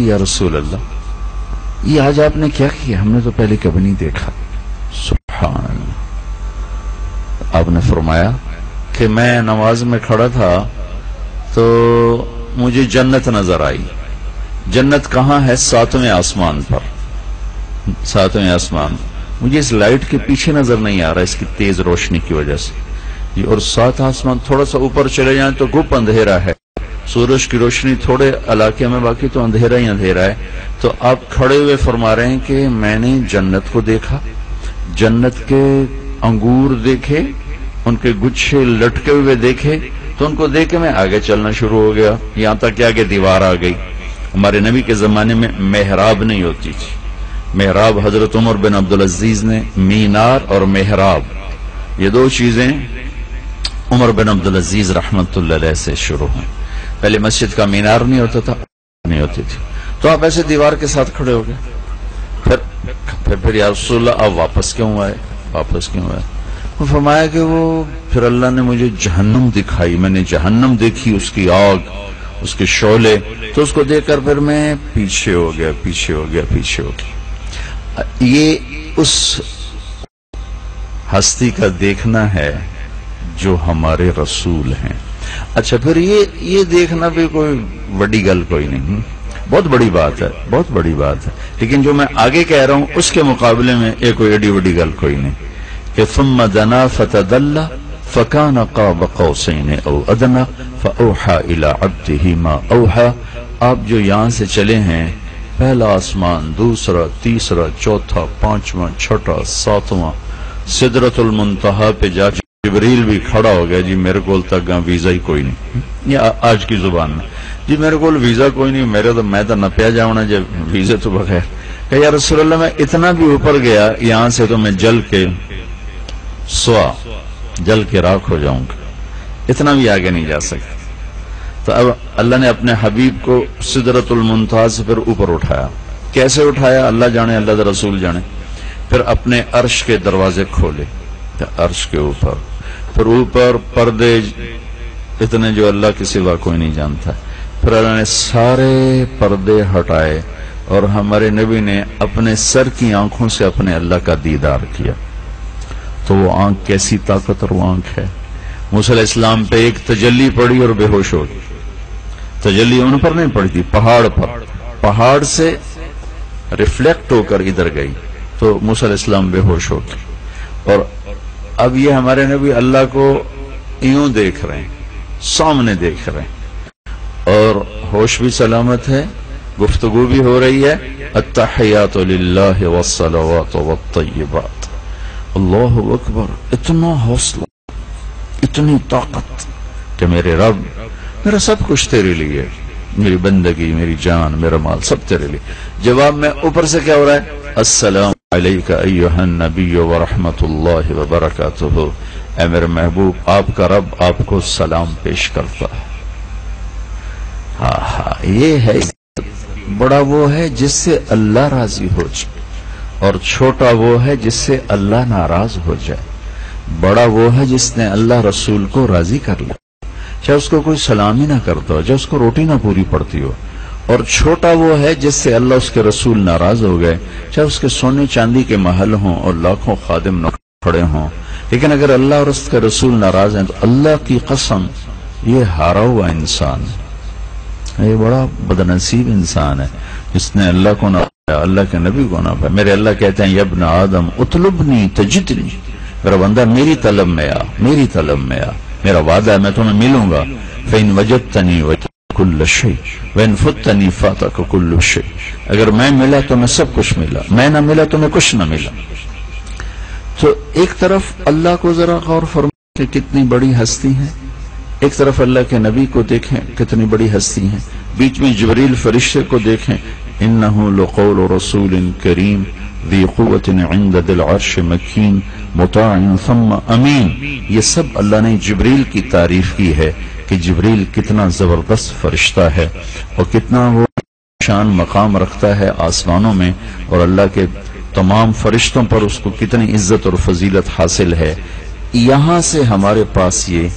یا رسول اللہ یہ آج آپ نے کیا کیا، ہم نے تو پہلے کبھی نہیں دیکھا. سبحان اللہ. آپ نے فرمایا کہ میں نماز میں کھڑا تھا تو مجھے جنت نظر آئی. جنت کہاں ہے؟ 7ویں آسمان پر. 7ویں آسمان. مجھے اس لائٹ کے پیچھے نظر نہیں آ رہا اس کی تیز روشنی کی وجہ سے. اور 7 آسمان تھوڑا سا اوپر چلے جائیں تو گپ اندھیرا ہے، سورج کی روشنی تھوڑے علاقے میں، باقی تو اندھیرا ہی اندھیرا ہے. تو آپ کھڑے ہوئے فرما رہے ہیں کہ میں نے جنت کو دیکھا، جنت کے انگور دیکھے، ان کے گچھے لٹکے ہوئے دیکھے، تو ان کو دیکھ کے میں آگے چلنا شروع ہو گیا، یہاں تک کہ آگے دیوار آ گئی. ہمارے نبی کے زمانے میں محراب نہیں ہوتی تھی. محراب حضرت عمر بن عبدالعزیز نے، مینار اور محراب یہ 2 چیزیں عمر بن عبدالعزیز رحمت اللہ علیہ سے شروع ہیں. پہلے مسجد کا مینار نہیں ہوتا تھا، نہیں ہوتی تھی، تو آپ ایسے دیوار کے ساتھ کھڑے ہو گئے. پھر یا رسول اللہ آپ واپس کیوں آئے؟ واپس کیوں آئے؟ وہ فرمایا کہ وہ پھر اللہ نے مجھے جہنم دکھائی، میں نے جہنم دیکھی، اس کی آگ، اس کے شعلے، تو اس کو دیکھ کر پھر میں پیچھے ہو گیا. یہ اس ہستی کا دیکھنا ہے جو ہمارے رسول ہیں. اچھا پھر یہ دیکھنا بھی کوئی بڑی گل کوئی نہیں، بہت بڑی بات ہے، بہت بڑی بات ہے. لیکن جو میں آگے کہہ رہا ہوں اس کے مقابلے میں یہ کوئی ایڈی بڑی گل کوئی نہیں کہ ثم دنا فتدلى فكان قاب قوسين او ادنى فاوحى الى عبده ما اوحى. آپ جو یہاں سے چلے ہیں، پہلا آسمان، دوسرا، تیسرا، چوتھا، 5واں، 6واں، 7واں، سدرۃ المنتہا پہ جا کے جبریل بھی کھڑا ہو گیا. جی میرے کول تک ویزا ہی کوئی نہیں. یہ آج کی زبان میں، جی میرے کول ویزا کوئی نہیں، میں تو نہ پیا جاؤں جب ویزے تو بغیر. کہ یا رسول اللہ میں اتنا بھی اوپر گیا یہاں سے تو میں جل کے راکھ ہو جاؤں گا، اتنا بھی آگے نہیں جا سکتا. تو اب اللہ نے اپنے حبیب کو سدرۃ المنتہا سے پھر اوپر اٹھایا. کیسے اٹھایا اللہ جانے، اللہ دا رسول جانے. پھر اپنے عرش کے دروازے کھولے، عرش کے اوپر، پھر اوپر پردے اتنے جو اللہ کے سوا کوئی نہیں جانتا. پھر اللہ نے سارے پردے ہٹائے اور ہمارے نبی نے اپنے سر کی آنکھوں سے اپنے اللہ کا دیدار کیا. تو وہ آنکھ کیسی طاقتور وہ آنکھ ہے. موسیٰ علیہ السلام پہ ایک تجلی پڑی اور بے ہوش ہو گئی. تجلی ان پر نہیں پڑی تھی، پہاڑ پر، پہاڑ سے ریفلیکٹ ہو کر ادھر گئی تو موسیٰ علیہ السلام بے ہوش ہو گئے. اور اب یہ ہمارے نبی اللہ کو یوں دیکھ رہے ہیں، سامنے دیکھ رہے ہیں، اور ہوش بھی سلامت ہے، گفتگو بھی ہو رہی ہے. التحیات للہ والصلوات والطیبات. اللہ اکبر. اتنا حوصلہ، اتنی طاقت کہ میرے رب، میرا سب کچھ تیرے لیے، میری بندگی، میری جان، میرا مال سب تیرے لیے. جواب میں اوپر سے کیا ہو رہا ہے؟ السلام علیکہ ایہا النبی ورحمت اللہ وبرکاتہ. اے میرے محبوب، آپ کا رب آپ کو سلام پیش کرتا ہے. یہ ہے بڑا وہ ہے جس سے اللہ راضی ہو جائے، اور چھوٹا وہ ہے جس سے اللہ ناراض ہو جائے. بڑا وہ ہے جس نے اللہ رسول کو راضی کر لیا، چاہے اس کو کوئی سلام ہی نہ کرتا ہو، چاہے اس کو روٹی نہ پوری پڑتی ہو. اور چھوٹا وہ ہے جس سے اللہ اس کے رسول ناراض ہو گئے، چاہے اس کے سونے چاندی کے محل ہوں اور لاکھوں خادم نہ کھڑے ہوں. لیکن اگر اللہ اور اس کے رسول ناراض ہیں تو اللہ کی قسم یہ ہارا ہوا انسان ہے، یہ بڑا بدنصیب انسان ہے جس نے اللہ کو نہ پایا، اللہ کے نبی کو نہ پایا. میرے اللہ کہتے ہیں یا ابن آدم اطلبنی تجدنی، میرا بندہ میری طلب میں آ، میری طلب میں آ، میرا وعدہ ہے میں تمہیں ملوں گا. فإن وجدتنی وجدت کل شیء وإن فتنی فاتک کل شیء. اگر میں ملا تو میں سب کچھ ملا، میں نہ ملا تو میں کچھ نہ ملا. تو ایک طرف اللہ کو ذرا غور فرمائیں کہ کتنی بڑی ہستی ہے، ایک طرف اللہ کے نبی کو دیکھیں کتنی بڑی ہستی ہیں، بیچ میں جبریل فرشتے کو دیکھیں. انہ لقول رسول کریم ذی قوت عند ذی العرش مکین مطاع ثم امین. یہ سب اللہ نے جبریل کی تعریف کی ہے کہ جبریل کتنا زبردست فرشتہ ہے اور کتنا وہ شان مقام رکھتا ہے آسمانوں میں، اور اللہ کے تمام فرشتوں پر اس کو کتنی عزت اور فضیلت حاصل ہے. یہاں سے ہمارے پاس یہ